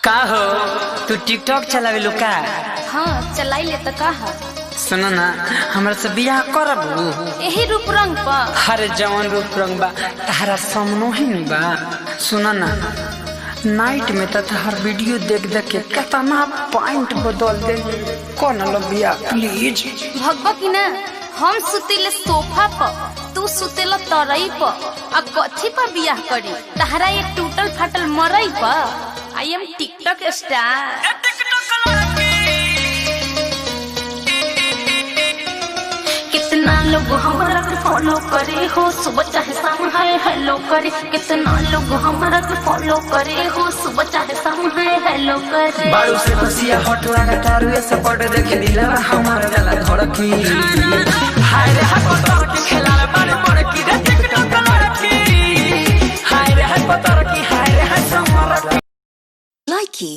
का हो तू टिकटॉक चलावे लो का? हाँ चलाई ले तो कहा। सुनो ना हमरा से बियाह करबू? यही रूप रंग पा हरे जवान रूप रंग बा तारा सामनो ही नहीं बा। सुनो ना नाइट में तो हर वीडियो देख देख के कितना पॉइंट बदल दे। कौन लो बियाह प्लीज? भगवा की ना हम सुतेले सोफा पर तू सुतेला तरई पर आ कथी पर बियाह करी तहरा ये टूटल फाटल मरई पर। I am TikTok star. कितना लोग हमारा के फॉलो करे हो सुबह चाहे शाम है हेलो करे। कितना लोग हमारा के फॉलो करे हो सुबह चाहे शाम है हेलो करे। बालू से बसिया हट लगा तारू ऐसे पड़ देख दिला हमारा गला धड़की। हाय रे हाय पतर की खेला बारे पड़ की रे टिकटॉक लड़की। हाय रे हाय पतर की हाय रे हाय समर की। Likey